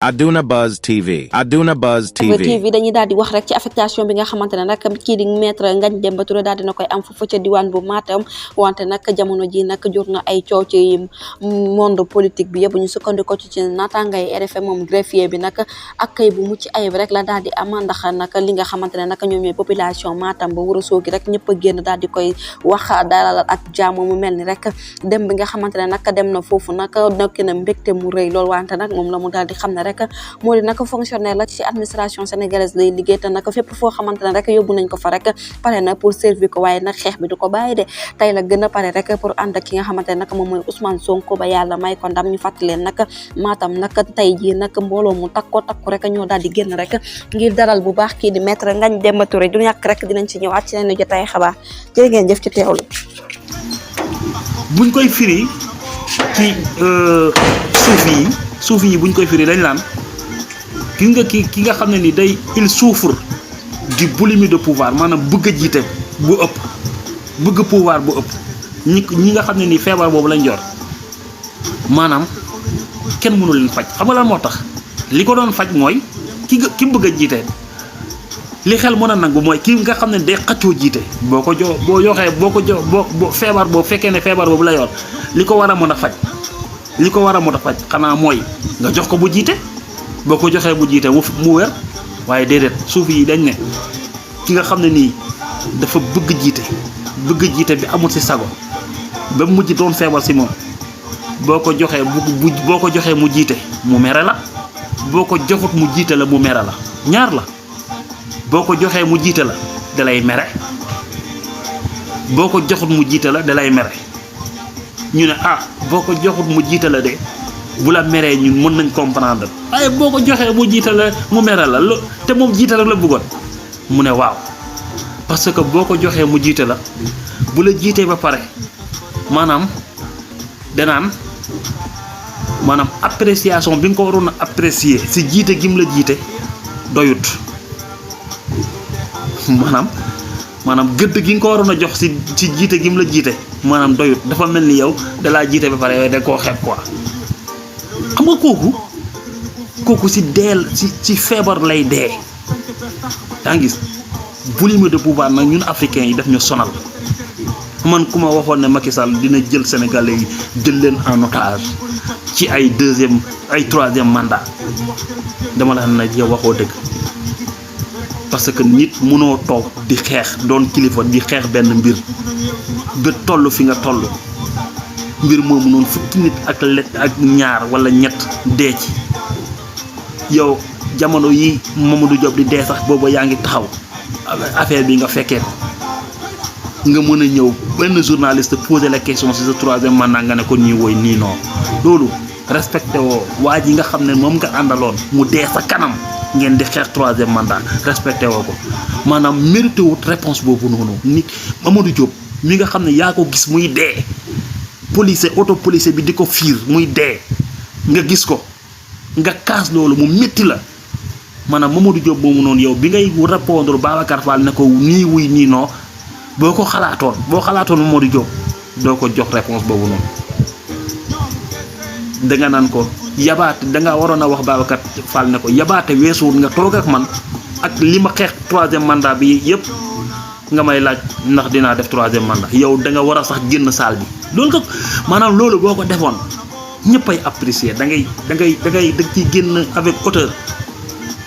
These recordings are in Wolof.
Aduna Buzz TV. Aduna Buzz TV. dañuy daal di wax rek ci affectation bi nga xamante ne nag kii di maître Ngagne Demba Touré daal dina koy am foofu ca diwaan bu Matam wante nag jamono ji nag jur na ay coow ci monde politique bi yëpp ñu sukkandiko ci naataangay RFM moom greffier bi nag ak kay bu mucc ayib rek la daal di am ndax nag li nga xamante ne nag ñoom ñooy population Matam ba Ourossogui rek ñëpp a génn daal di koy wax dalal ak jàmm mu mel ni rek dem bi nga xamante ne nag dem na foofu nag nekk na mbégte mu rëy lool wante nag moom la mu daal di xam ne rek moo di nag fonctionnaire la ci administration sénégalaise lay liggéey te nag fépp foo xamante ne rek yóbbu nañ ko fa rek pare na pour servir ko waaye nag xeex bi du ko bàyyi de tey la gën a pare rek pour ànd ak ki nga xamante ne nag moom mooy Ousmane Sonko ba yàlla may ko ndam ñu fàttali leen nag Matam nag tey jii nag mbooloo mu takko rek ñoo daal di génn rek ngir dalal bu baax kii di maître Ngagne Demba Touré du ñàkk rek dinañ ci ñëwaat ci leen jotaay xabaar jërë ngeen jëf ci teewlu. buñ koy firi ci suuf yi buñ koy firi dañ naan ki nga xam ne ni day il souffre du boulimie de pouvoir maanaam bëgg a jiite bu ëpp bëgg pouvoir bu ëpp ñi nga xam ne ni feebar boobu lañ jor maanaam kenn mënu leen faj xam nga lan moo tax li ko doon faj mooy ki bëgg a jiite li xel mën a nangu mooy ki nga xam ne day xaccoo jiite boo feebar boobu fekkee ne feebar boobu la yor li ko war a mën a faj xanaa mooy nga jox ko bu jiite boo ko joxee bu jiite mu wér waaye déedéet suuf yi dañ ne ki nga xam ne nii dafa bëgg jiite bi amul ci sago ba mujj doon feebar ci moom boo ko joxee mu jiite mu mere la boo ko joxut mu jiite la mu mere la ñaar la boo ko joxee mu jiite la dalay mere boo ko joxut mu jiite la dalay mere ñu ne boo ko joxut mu jiite la de bu la meree ñun mën nañ comprendre waaye boo ko joxee mu jiite la mu mere la te moom jiite rek la bëggoon mu ne waaw parce que boo ko joxee mu jiite la bu la jiitee ba pare maanaam appréciation bi nga ko waroon a apprécier si jiite gi mu la jiite doyut maanaam gëdd gi nga ko waroon a jox si jiite gi mu la jiite maanaam doyut dafa mel ni yow dalaa jiite ba pare yooyu da koo xeeb quoi xam nga kooku si feebar lay dee yaa ngi gis boulimie de pouvoir nag ñun africains yi daf ñu sonal man ku ma waxoon ne Macky Sall dina jël Sénégalais yi jël leen en otage ci ay troisième mandat dama la xam ne yow waxoo dëgg parce que nit mënoo toog di xeex doon kilifa di xeex benn mbir ba toll fi nga toll mbir moomu noonu fukki nit ak ñaar wala ñett dee ci yow jamono yi Mamadou Diop di dee sax booba yaa ngi taxaw affaire bi nga fekkee ko nga mën a ñëw benn journaliste poser la question ci sa troisième mandat nga ne ko nii woy nii non loolu respecté woo waa ji nga xam ne moom nga àndaloon mu dee sa kanam ngeen di xeex troisième mandat respecté woo ko maanaam mérité wut réponse boobu noonu nit Mamadou Diop mi nga xam ne yaa ko gis muy dee auto police bi di ko fiir muy dee nga gis ko nga kaas loolu mu métti la maanaam Mamadou Diop boobu noonu yow bi ngay répondre Babacar Fall ne ko nii wuy nii non boo xalaatoon Mamadou Diop doo ko jox réponse boobu noonu danga naan ko yabaate danga waroon a wax Babacar Fall ne ko yabaate weesuwut nga toog ak man ak li ma xeex troisième mandat bi yëpp nga may laaj ndax dinaa def troisième mandat yow da nga war a sax génn salle bi loolu maanaam loolu boo ko defoon ñëppay apprécier da ciy génn avec hauteur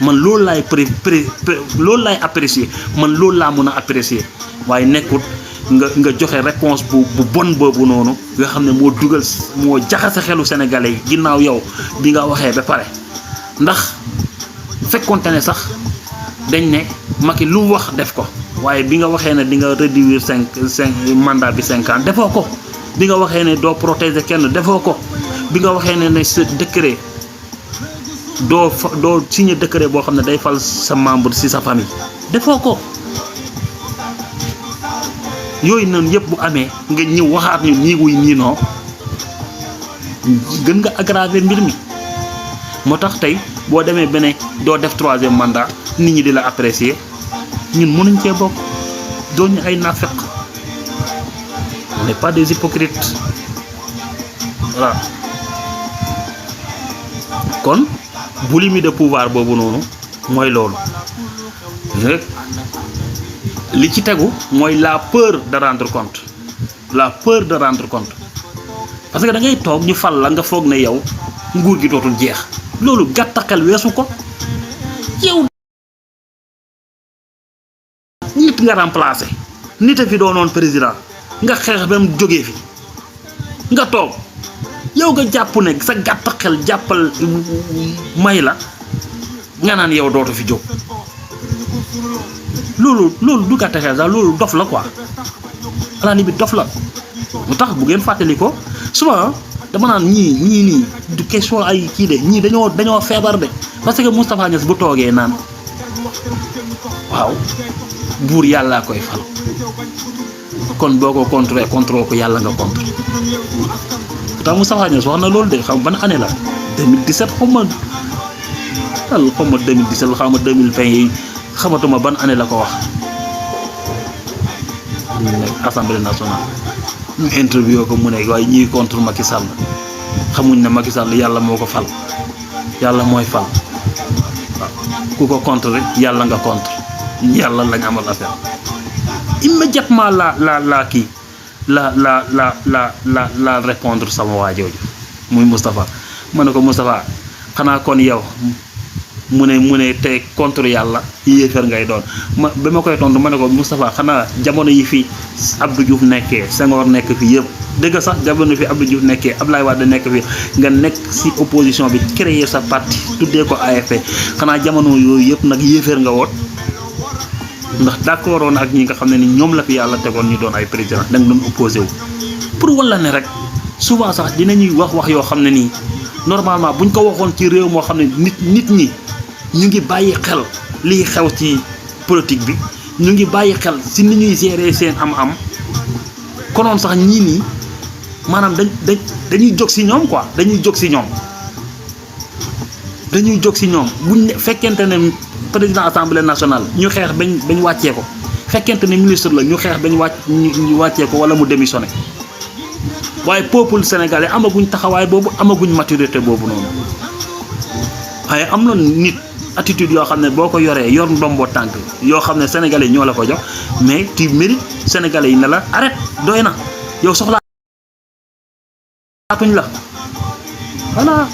man loolu laay apprécier man loolu laa mën a apprécier waaye nekkut nga joxe réponse bu bon boobu noonu nga xam ne moo jaxase xelu sénégalais yi ginnaaw yow bi nga waxee ba pare ndax fekkonte ne sax dañ ne Macky lu mu wax def ko waaye bi nga waxee ne di nga réduire cinq mandat bi 5 ans defoo ko bi nga waxee ne doo protéger kenn defoo ko bi nga waxee ne sa décret doo signer décret boo xam ne day fal sa membre ci sa famille defoo ko yooyu noonu yëpp bu amee nga ñëw waxaat ñu nii wuy nii non gën nga aggraver mbir mi moo tax tey boo demee bene doo def troisième mandat nit ñi di la apprécier ñun mënuñ cee bokk doon ñu ay naafeq on n'est pas des hypocrites voilà kon boulimie de pouvoir boobu noonu mooy loolu rek li ci tegu mooy la peur de rendre compte parce que da ngay toog ñu fal la nga foog ne yow nguur gi dootul jeex loolu gàtta xel weesu ko yow nit nga remplacer nit a fi doonoon président nga xeex ba mu jógee fi nga toog yow nga jàpp ne sa gàtta xel jàppal may la nga naan yow dootu fi jóg loolu du gàtta xel sax loolu dof la quoi à la limite dof la mu tax bu ngeen fàttali ko souvent dama naan ñii nii du question ay kii de ñii dañoo feebar de parce que Moustapha Niasse bu toogee naan waaw buur yàllaa koy fal kon boo ko contré ko yàlla nga contre pourtant Moustapha Niasse wax na loolu de xam ban année la 2017 xaw ma 2017 xaw ma 2020 yi xamatuma ban année la ko wax assemblée nationale ñu interview ko mu ne waaye ñii contre Macky Sall xamuñ ne Macky Sall yàlla moo ko fal yàlla mooy fal waaw ku ko contre rek yàlla nga contre yàlla lañ amal affaire immédiatement la répondre sama waa jooju muy Moustapha ma ne ko Moustapha xanaa kon yow mu ne te contre yàlla yéefar ngay doon ba ma koy tontu ma ne ko Moustapha xanaa jamono yi fi Abdou Diouf nekkee Senghor nekk fi yëpp dëgg sax jamono fi Abdou Diouf nekkee Abdoulaye Wade nekk fi nga nekk si opposition bi créer sa parti tuddee ko AFP xanaa jamono yooyu yëpp nag yéefar nga woon ndax d'accord woon ak ñi nga xam ne ni ñoom la fi yàlla tegoon ñu doon ay président da nga doon opposé wu pour wala ne rek souvent sax dinañuy wax yoo xam ne nii normalement buñ ko waxoon ci réew moo xam ne nit ñi ñu ngi bàyyi xel liy xew ci politique bi ñu ngi bàyyi xel si ni ñuy gérer seen am-am konoon sax ñii nii maanaam dañuy jóg si ñoom quoi dañuy jóg si ñoom buñ fekkente ne président assemblée nationale ñu xeex bañ wàccee ko fekkente ne ministre la ñu xeex bañ wàccee ko wala mu démissionné waaye peuple sénégalais amaguñ taxawaay boobu amaguñ maturité boobu noonu waaye am na nit attitude yoo xam ne boo ko yoree yor ndombo tànk yoo xam ne sénégalais yi ñoo la ko jox mais tu mérites sénégalais yi ne la arrête doy na yow soxlaatuñ la voilà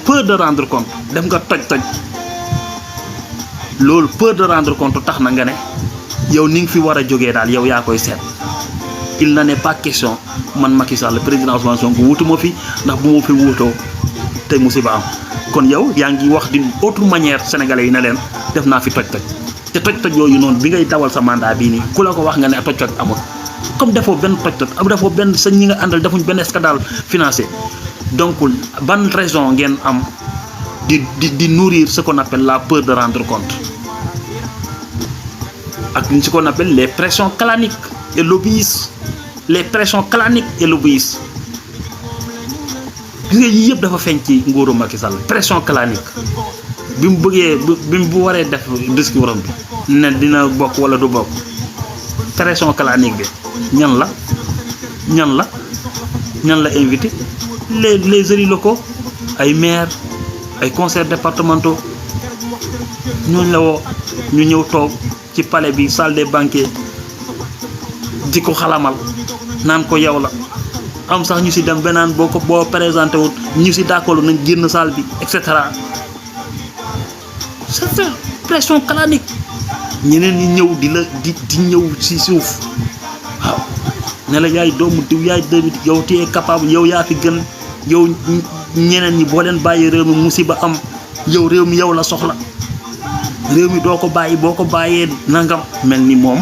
peur de rendre compte def nga toj loolu peur de rendre compte tax na nga ne yow ni nga fi war a jógee daal yow yaa koy seet il n'en est pas question man Macky Sall le président Ousmane Sonko wutuma fi ndax bu ma fi wutoo tey musiba am kon yow yaa ngi wax d'une autre manière sénégalais yi ne leen def naa fi toj te toj yooyu noonu bi ngay dawal sa mandat bii nii ku la ko wax nga ne toj amul comme defoo benn toj am defoo benn sa ñi nga àndal defuñ benn scandale financier donc ban raison ngeen am di nourrir ce qu'on appelle la peur de rendre compte ak ce qu'on appelle les pressions claniques et l'obéissance gis nga yii yëpp dafa feeñ ci nguuru Macky Sall pression clanique bi mu waree def discours am bi ne dina bokk wala du bokk pression clanique bi ñan la invité les élus locaux ay maires ay conseils départementaux ñooñu la woo ñu ñëw toog ci palais bi salle des banquets di ko xalamal naan ko yow la am sax ñu si dem benaan boo présenté wut ñu si d'accord nañ génn salle bi et cetera c'est pression clanique ñeneen ñi ñëw di ñëw si suuf waaw ne la yaay doomu diw yaay doomu yow tu es capable yow yaa fi gën yow ñeneen ñi boo leen bàyyi réew mi musiba am yow réew mi yow la soxla réew mi doo ko bàyyi boo ko bàyyee nangam mel ni moom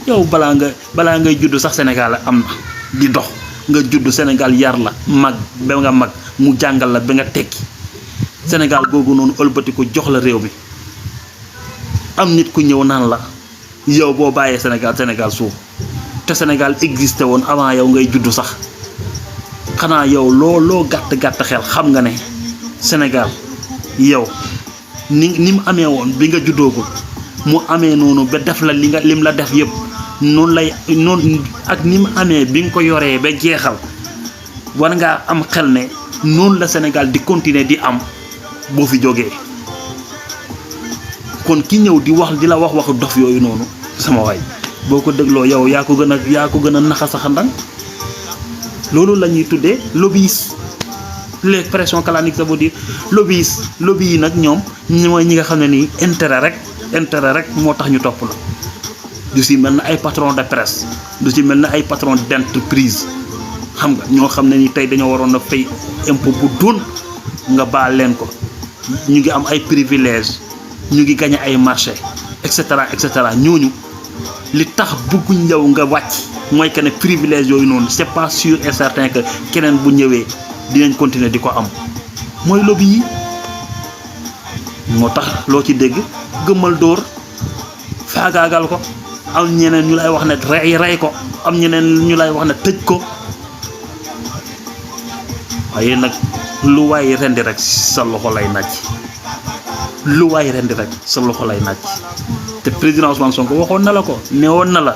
yow balaa ngay judd sax Sénégal am na di dox nga judd Sénégal yar la mag ba nga mag mu jàngal la ba nga tekki Sénégal googu noonu ëlbati ko jox la réew mi am nit ku ñëw naan la yow boo bàyyee Sénégal suuf te Sénégal existé woon avant yow ngay judd sax xanaa yow loo gàtt xel xam nga ne Sénégal yow ni mu amee woon bi nga juddoogul mu amee noonu ba def la lim la def yëpp noonu ak ni mu amee bi nga ko yoree ba jeexal war ngaa am xel ne noonu la Sénégal di continuer di am boo fi jógee kon ki ñëw di la wax waxu dof yooyu noonu sama waay boo ko dégloo yow yaa ko gën a naxa saxandang loolu la ñuy tuddee lobbyiste les pressions claniques ça veut dire lobbyiste lobby yi nag ñoom mooy ñi nga xam ne nii intérêt rek moo tax ñu topp la du si mel na ay patron de presse du si mel na ay patron d'entreprise xam nga ñoo xam ne ni tey dañoo waroon a fay impôt bu doon nga baal leen ko ñu ngi am ay privilèges ñu ngi gagné ay marché et cetera ñooñu li tax bëgguñ yow nga wàcc mooy que ne privilège yooyu noonu c'est pas sûr et certain que keneen bu ñëwee dinañ continuer di ko am mooy lobby yi moo tax loo ci dégg gëmmal dóor faagaagal ko am ñeneen ñu lay wax ne rey ko am ñeneen ñu lay wax ne tëj ko waaye nag lu waay rendi rek sa loxo lay nàcc lu waay rendi rek sa loxo lay nàcc te président Ousmane Sonko waxoon na la ko newoon na la